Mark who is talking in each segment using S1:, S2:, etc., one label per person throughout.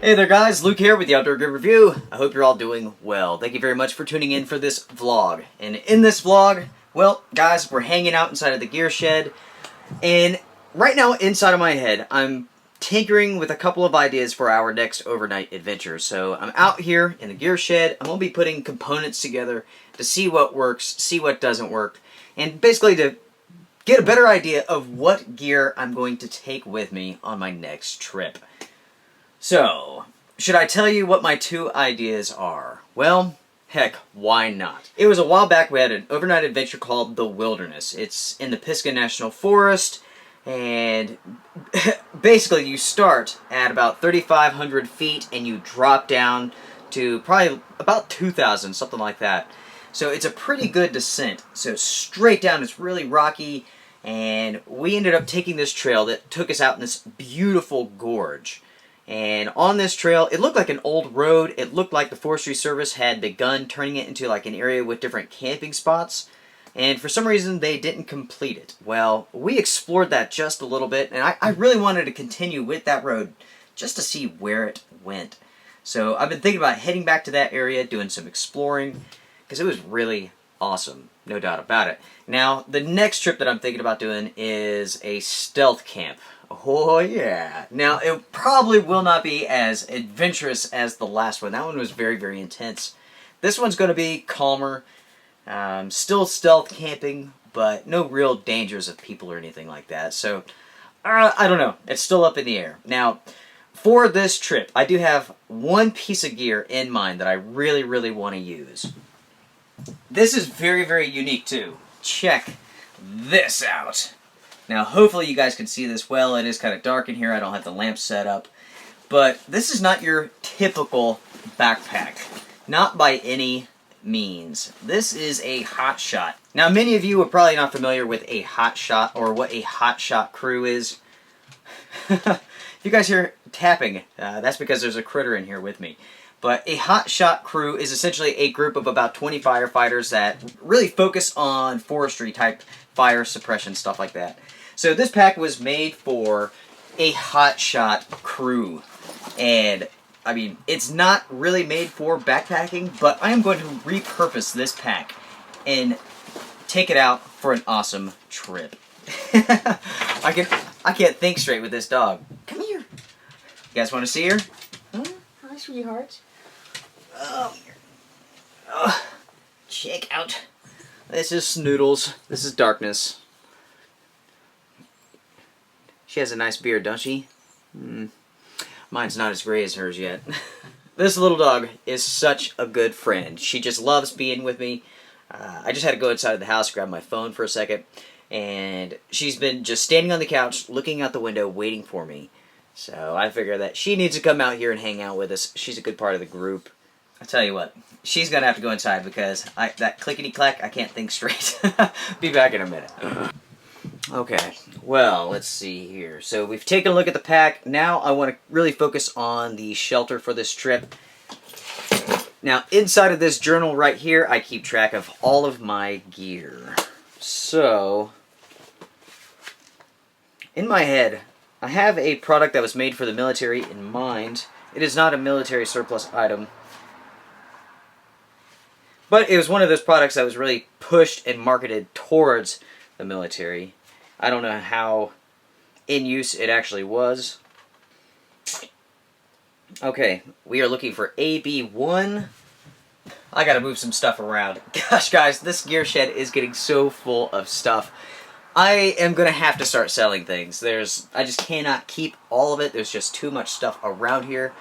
S1: Hey there guys, Luke here with the Outdoor Gear Review. I hope you're all doing well. Thank you very much for tuning in for this vlog. And in this vlog, well guys, we're hanging out inside of the gear shed. And right now inside of my head, I'm tinkering with a couple of ideas for our next overnight adventure. So I'm out here in the gear shed. I'm going to be putting components together to see what works, see what doesn't work. And basically to get a better idea of what gear I'm going to take with me on my next trip. So, should I tell you what my two ideas are? Well, heck, why not? It was a while back we had an overnight adventure called The Wilderness. It's in the Pisgah National Forest, and basically you start at about 3,500 feet and you drop down to probably about 2,000, something like that. So it's a pretty good descent. So straight down, it's really rocky, and we ended up taking this trail that took us out in this beautiful gorge. And on this trail, it looked like an old road. It looked like the Forestry Service had begun turning it into like an area with different camping spots. And for some reason, they didn't complete it. Well, we explored that just a little bit, and I really wanted to continue with that road just to see where it went. So I've been thinking about heading back to that area, doing some exploring, because it was really awesome, no doubt about it. Now, the next trip that I'm thinking about doing is a stealth camp. Oh yeah. Now, it probably will not be as adventurous as the last one. That one was very, very intense. This one's going to be calmer. Still stealth camping, but no real dangers of people or anything like that. So, I don't know. It's still up in the air. Now, for this trip, I do have one piece of gear in mind that I really, really want to use. This is very, very unique too. Check this out. Now, hopefully you guys can see this well. It is kind of dark in here. I don't have the lamp set up. But this is not your typical backpack. Not by any means. This is a hot shot. Now, many of you are probably not familiar with a hot shot or what a hot shot crew is. If you guys hear tapping, that's because there's a critter in here with me. But a hot shot crew is essentially a group of about 20 firefighters that really focus on forestry type fire suppression, stuff like that. So this pack was made for a hot shot crew. And, I mean, it's not really made for backpacking, but I am going to repurpose this pack and take it out for an awesome trip. I can't think straight with this dog. Come here. You guys want to see her? Hi, sweetheart. Oh, check out. This is Snoodles. This is Darkness. She has a nice beard, don't she? Mine's not as gray as hers yet. This little dog is such a good friend. She just loves being with me. I just had to go inside of the house, grab my phone for a second, and she's been just standing on the couch, looking out the window, waiting for me. So I figure that she needs to come out here and hang out with us. She's a good part of the group. I tell you what, she's going to have to go inside because that clickety-clack, I can't think straight. Be back in a minute. Okay, well, let's see here. So we've taken a look at the pack. Now I want to really focus on the shelter for this trip. Now, inside of this journal right here, I keep track of all of my gear. So, in my head, I have a product that was made for the military in mind. It is not a military surplus item, but it was one of those products that was really pushed and marketed towards the military. I don't know how in use it actually was. Okay, we are looking for AB1. I gotta move some stuff around. Gosh, guys, this gear shed is getting so full of stuff. I am gonna have to start selling things. I just cannot keep all of it. There's just too much stuff around here.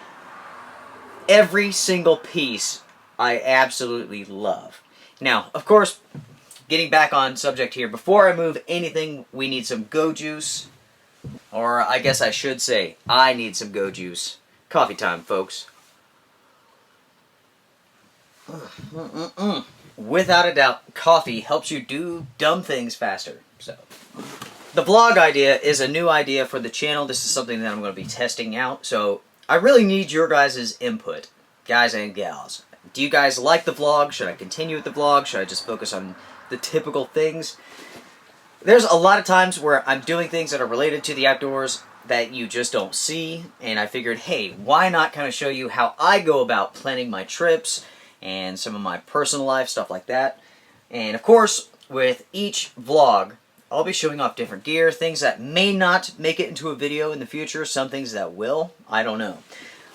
S1: Every single piece I absolutely love. Now, of course, getting back on subject here, before I move anything, we need some go juice. Or I guess I should say, I need some go juice. Coffee time, folks. Without a doubt, coffee helps you do dumb things faster. So, the vlog idea is a new idea for the channel. This is something that I'm going to be testing out. So, I really need your guys' input, guys and gals. Do you guys like the vlog? Should I continue with the vlog? Should I just focus on the typical things? There's a lot of times where I'm doing things that are related to the outdoors that you just don't see, and I figured, hey, why not kind of show you how I go about planning my trips and some of my personal life, stuff like that. And of course, with each vlog, I'll be showing off different gear, things that may not make it into a video in the future, some things that will, I don't know.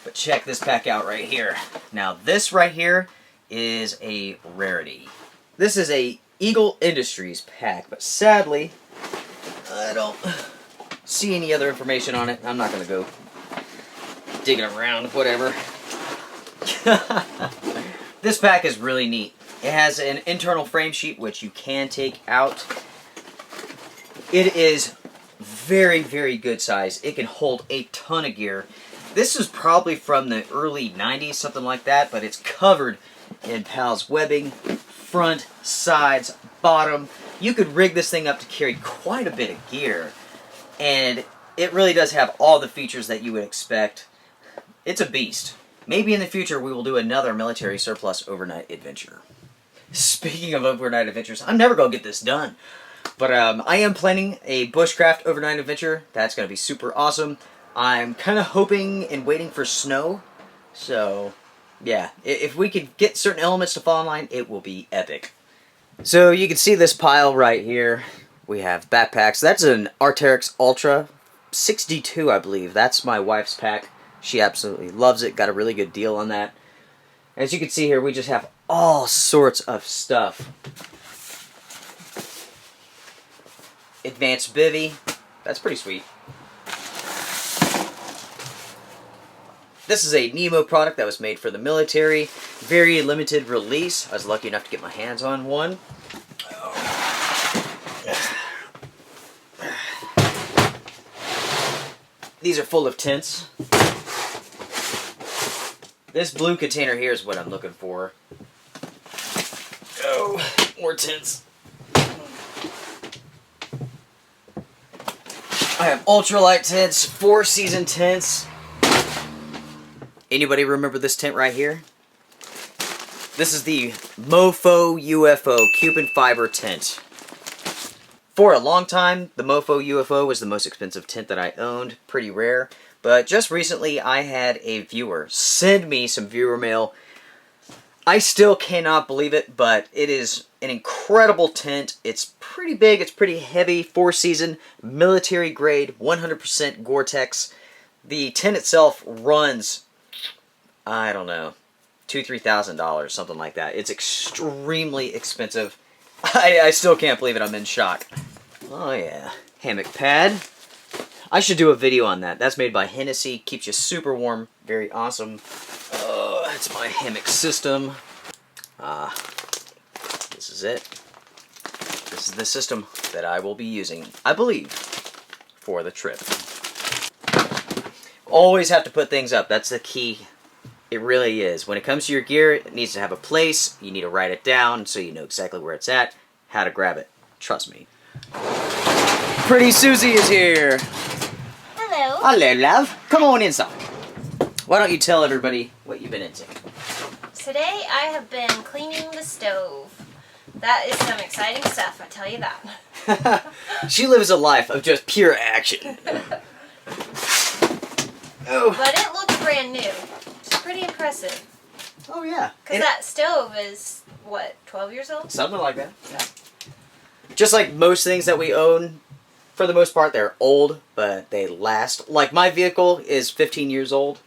S1: But check this pack out right here. Now this right here is a rarity. This is a Eagle Industries pack, but sadly, I don't see any other information on it. I'm not going to go digging around, whatever. This pack is really neat. It has an internal frame sheet which you can take out. It is very, very good size. It can hold a ton of gear. This is probably from the early 90s, something like that, but it's covered in PALS webbing, front, sides, bottom. You could rig this thing up to carry quite a bit of gear, and it really does have all the features that you would expect. It's a beast. Maybe in the future we will do another military surplus overnight adventure. Speaking of overnight adventures, I'm never going to get this done. But I am planning a bushcraft overnight adventure. That's going to be super awesome. I'm kind of hoping and waiting for snow. So, yeah, if we could get certain elements to fall in line, it will be epic. So you can see this pile right here. We have backpacks. That's an Arc'teryx Ultra 62, I believe. That's my wife's pack. She absolutely loves it. Got a really good deal on that. As you can see here, we just have all sorts of stuff. Advanced bivvy. That's pretty sweet. This is a Nemo product that was made for the military. Very limited release. I was lucky enough to get my hands on one. These are full of tints. This blue container here is what I'm looking for. Oh, more tints. I have ultralight tints, 4-season tints. Anybody remember this tent right here? This is the Mofo UFO Cuban fiber tent. For a long time, the Mofo UFO was the most expensive tent that I owned. Pretty rare. But just recently, I had a viewer send me some viewer mail. I still cannot believe it, but it is an incredible tent. It's pretty big, it's pretty heavy, 4-season, military grade, 100% Gore-Tex. The tent itself runs, I don't know, $2,000-$3,000, something like that. It's extremely expensive. I still can't believe it, I'm in shock. Oh yeah, hammock pad. I should do a video on that. That's made by Hennessy, keeps you super warm, very awesome. Oh, that's my hammock system. This is it. This is the system that I will be using, I believe, for the trip. Always have to put things up. That's the key. It really is. When it comes to your gear, it needs to have a place. You need to write it down so you know exactly where it's at, how to grab it. Trust me. Pretty Susie is here.
S2: Hello.
S1: Hello, love. Come on inside. Why don't you tell everybody what you've been into?
S2: Today I have been cleaning the stove. That is some exciting stuff, I tell you that.
S1: She lives a life of just pure action. Oh.
S2: But it looks brand new. It's pretty impressive.
S1: Oh, yeah.
S2: Because that stove is, what, 12 years old?
S1: Something like that, yeah. Just like most things that we own, for the most part, they're old, but they last. Like, my vehicle is 15 years old.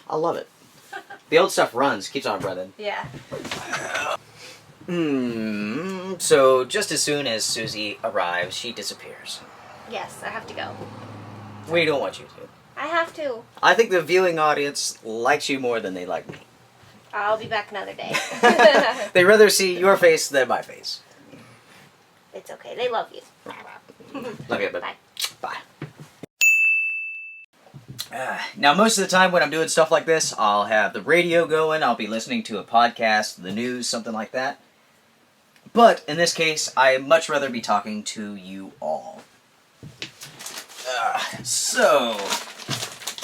S1: I love it. The old stuff runs, keeps on running.
S2: Yeah.
S1: So, just as soon as Susie arrives, she disappears.
S2: Yes, I have to go.
S1: We don't want you to.
S2: I have to.
S1: I think the viewing audience likes you more than they like me.
S2: I'll be back another day.
S1: They'd rather see your face than my face.
S2: It's okay. They love you.
S1: Love you, but
S2: Bye.
S1: Bye. Now, most of the time when I'm doing stuff like this, I'll have the radio going, I'll be listening to a podcast, the news, something like that. But, in this case, I'd much rather be talking to you all. So,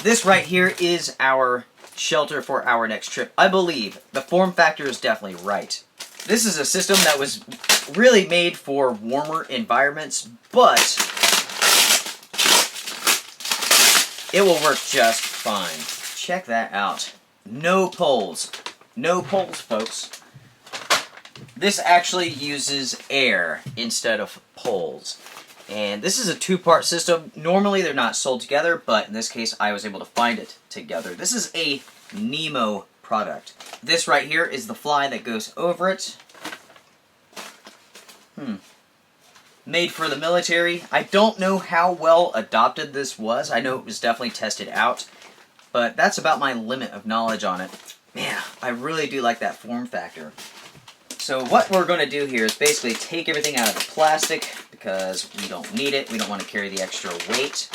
S1: this right here is our shelter for our next trip. I believe the form factor is definitely right. This is a system that was really made for warmer environments, but it will work just fine. Check that out. No poles. No poles, folks. This actually uses air instead of poles. And this is a two-part system. Normally they're not sold together, but in this case I was able to find it together. This is a Nemo product. This right here is the fly that goes over it. Made for the military. I don't know how well adopted this was. I know it was definitely tested out, but that's about my limit of knowledge on it. Man, I really do like that form factor. So what we're going to do here is basically take everything out of the plastic because we don't need it. We don't want to carry the extra weight.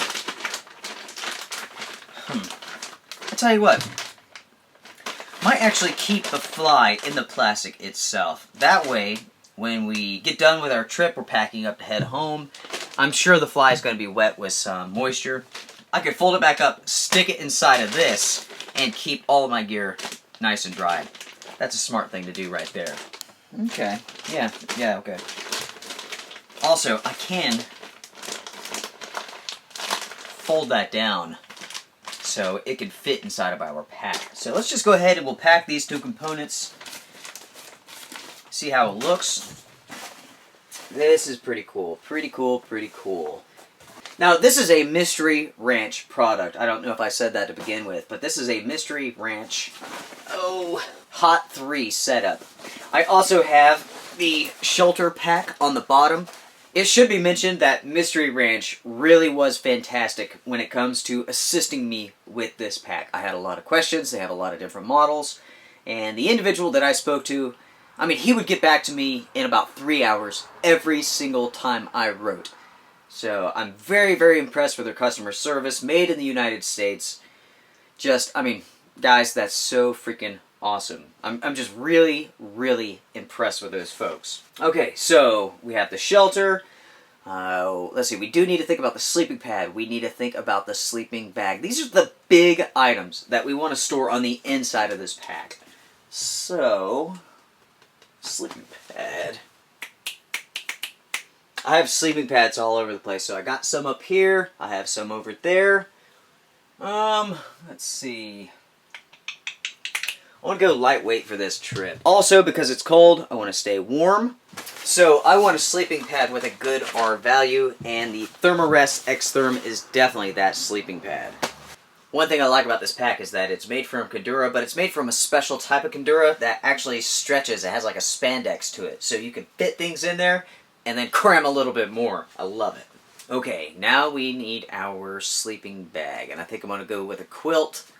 S1: I tell you what, might actually keep the fly in the plastic itself. That way, when we get done with our trip, we're packing up to head home. I'm sure the fly is going to be wet with some moisture. I could fold it back up, stick it inside of this, and keep all of my gear nice and dry. That's a smart thing to do right there. Okay. Yeah, okay. Also, I can fold that down so it can fit inside of our pack. So let's just go ahead and we'll pack these two components. See how it looks. This is pretty cool. Pretty cool, pretty cool. Now, this is a Mystery Ranch product. I don't know if I said that to begin with, but this is a Mystery Ranch Hot 3 setup. I also have the shelter pack on the bottom. It should be mentioned that Mystery Ranch really was fantastic when it comes to assisting me with this pack. I had a lot of questions. They have a lot of different models. And the individual that I spoke to, I mean, he would get back to me in about 3 hours every single time I wrote. So I'm very, very impressed with their customer service, made in the United States. Just, I mean, guys, that's so freaking awesome. I'm just really, really impressed with those folks. Okay, so we have the shelter. Let's see, we do need to think about the sleeping pad. We need to think about the sleeping bag. These are the big items that we want to store on the inside of this pack. So, sleeping pad. I have sleeping pads all over the place. So I got some up here. I have some over there. Let's see. I want to go lightweight for this trip. Also, because it's cold, I want to stay warm. So I want a sleeping pad with a good R value, and the Thermarest X-Therm is definitely that sleeping pad. One thing I like about this pack is that it's made from Condura, but it's made from a special type of Condura that actually stretches. It has like a spandex to it, so you can fit things in there and then cram a little bit more. I love it. Okay, now we need our sleeping bag, and I think I'm going to go with a quilt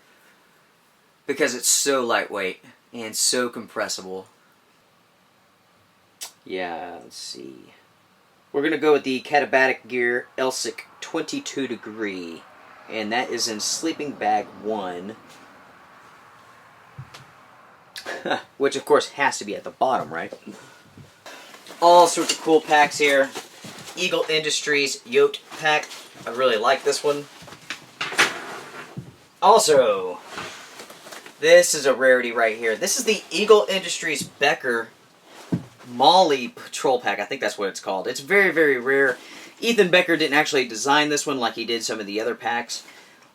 S1: because it's so lightweight and so compressible. Yeah, let's see. We're going to go with the Katabatic Gear Elsic 22 degree, and that is in sleeping bag 1. Which of course has to be at the bottom, right? All sorts of cool packs here. Eagle Industries Yote pack. I really like this one. Also, this is a rarity right here. This is the Eagle Industries Becker Molly Patrol Pack. I think that's what it's called. It's very, very rare. Ethan Becker didn't actually design this one like he did some of the other packs.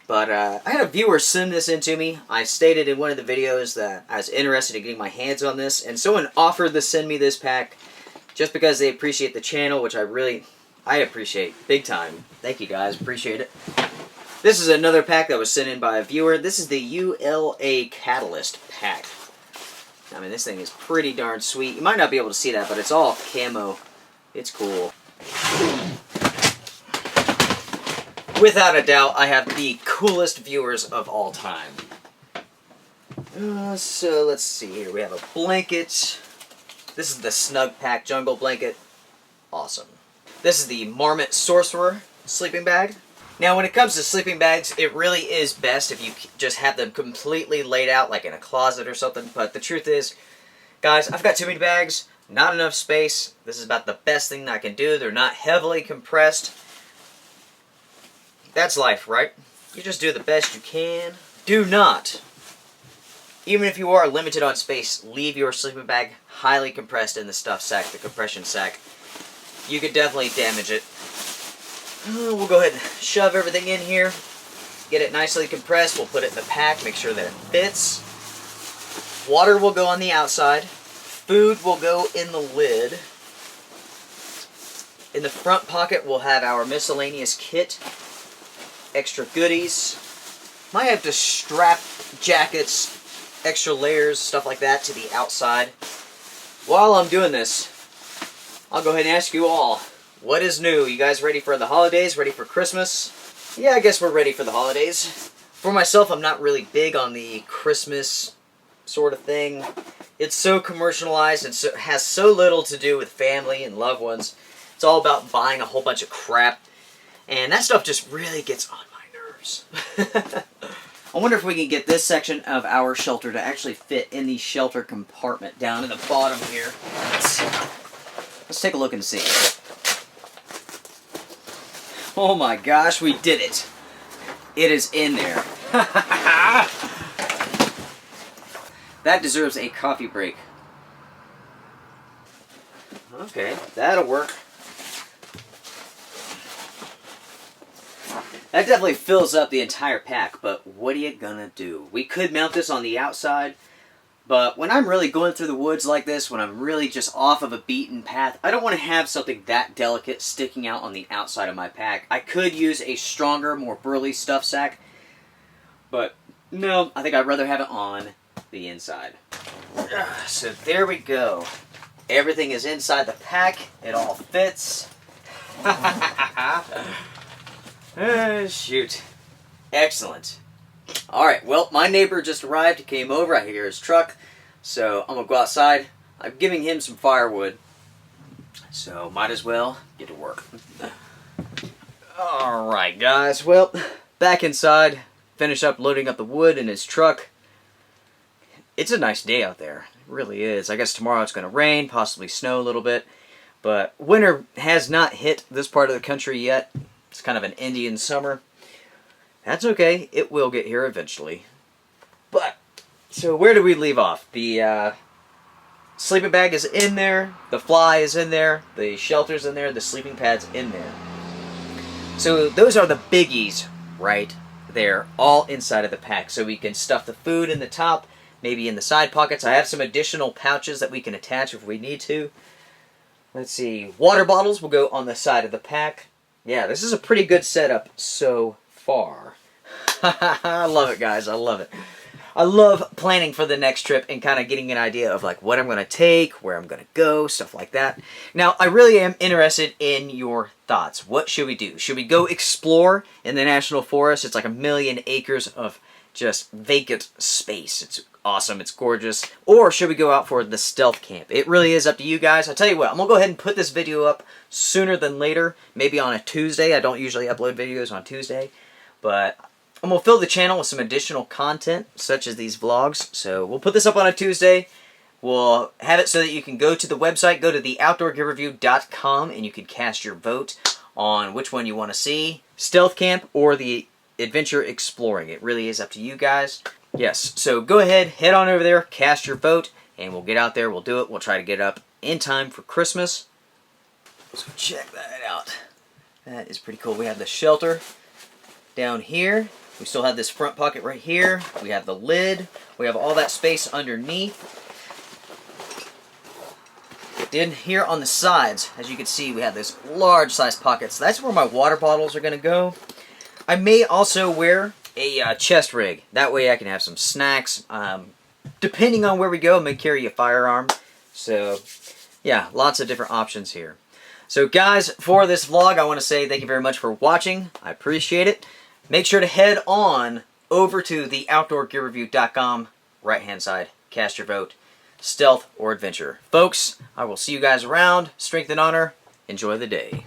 S1: But I had a viewer send this in to me. I stated in one of the videos that I was interested in getting my hands on this. And someone offered to send me this pack just because they appreciate the channel, which I appreciate big time. Thank you guys. Appreciate it. This is another pack that was sent in by a viewer. This is the ULA Catalyst pack. I mean, this thing is pretty darn sweet. You might not be able to see that, but it's all camo. It's cool. Without a doubt, I have the coolest viewers of all time. So, let's see here. We have a blanket. This is the Snug Pack Jungle Blanket. Awesome. This is the Marmot Sorcerer sleeping bag. Now, when it comes to sleeping bags, it really is best if you just have them completely laid out, like in a closet or something. But the truth is, guys, I've got too many bags, not enough space. This is about the best thing I can do. They're not heavily compressed. That's life, right? You just do the best you can. Do not, even if you are limited on space, leave your sleeping bag highly compressed in the stuff sack, the compression sack. You could definitely damage it. We'll go ahead and shove everything in here. get it nicely compressed. We'll put it in the pack, make sure that it fits. Water will go on the outside. Food will go in the lid. In the front pocket, we'll have our miscellaneous kit, extra goodies. Might have to strap jackets, extra layers, stuff like that to the outside. While I'm doing this, I'll go ahead and ask you all, what is new? You guys ready for the holidays? Ready for Christmas? Yeah, I guess we're ready for the holidays. For myself, I'm not really big on the Christmas sort of thing. It's so commercialized and so, has so little to do with family and loved ones. It's all about buying a whole bunch of crap. And that stuff just really gets on my nerves. I wonder if we can get this section of our shelter to actually fit in the shelter compartment down in the bottom here. Let's take a look and see. Oh my gosh, we did it. It is in there. That deserves a coffee break. Okay, that'll work. That definitely fills up the entire pack, but what are you gonna do? We could mount this on the outside, but when I'm really going through the woods like this, when I'm really just off of a beaten path, I don't want to have something that delicate sticking out on the outside of my pack. I could use a stronger, more burly stuff sack, but no, I think I'd rather have it on the inside. So there we go. Everything is inside the pack. It all fits. Shoot. Excellent. Alright, well, my neighbor just arrived. He came over. I hear his truck. So I'm going to go outside. I'm giving him some firewood. So might as well get to work. Alright, guys. Well, back inside. Finish up loading up the wood in his truck. It's a nice day out there. It really is. I guess tomorrow it's going to rain, possibly snow a little bit. But winter has not hit this part of the country yet. It's kind of an Indian summer. That's okay. It will get here eventually. But, so where did we leave off? The sleeping bag is in there. The fly is in there. The shelter's in there. The sleeping pad's in there. So those are the biggies right there, all inside of the pack. So we can stuff the food in the top, maybe in the side pockets. I have some additional pouches that we can attach if we need to. Let's see. Water bottles will go on the side of the pack. Yeah, this is a pretty good setup so far. I love it, guys. I love it. I love planning for the next trip and kind of getting an idea of like what I'm going to take, where I'm going to go, stuff like that. Now, I really am interested in your thoughts. What should we do? Should we go explore in the National Forest? It's like 1,000,000 acres of just vacant space. It's awesome. It's gorgeous. Or should we go out for the stealth camp? It really is up to you guys. I'll tell you what, I'm going to go ahead and put this video up sooner than later. Maybe on a Tuesday. I don't usually upload videos on Tuesday. But I'm going to fill the channel with some additional content, such as these vlogs. So we'll put this up on a Tuesday. We'll have it so that you can go to the website, go to the outdoorgearreview.com, and you can cast your vote on which one you want to see. Stealth camp or the adventure exploring. It really is up to you guys. Yes, so go ahead, head on over there, cast your vote, and we'll get out there, we'll do it. We'll try to get up in time for Christmas. So check that out. That is pretty cool. We have the shelter down here. We still have this front pocket right here. We have the lid. We have all that space underneath. Then here on the sides, as you can see, we have this large size pockets. So that's where my water bottles are going to go. I may also wear a chest rig. That way I can have some snacks. Depending on where we go, I may carry a firearm. So, yeah, lots of different options here. So, guys, for this vlog, I want to say thank you very much for watching. I appreciate it. Make sure to head on over to the outdoorgearreview.com, right-hand side. Cast your vote. Stealth or adventure. Folks, I will see you guys around. Strength and honor. Enjoy the day.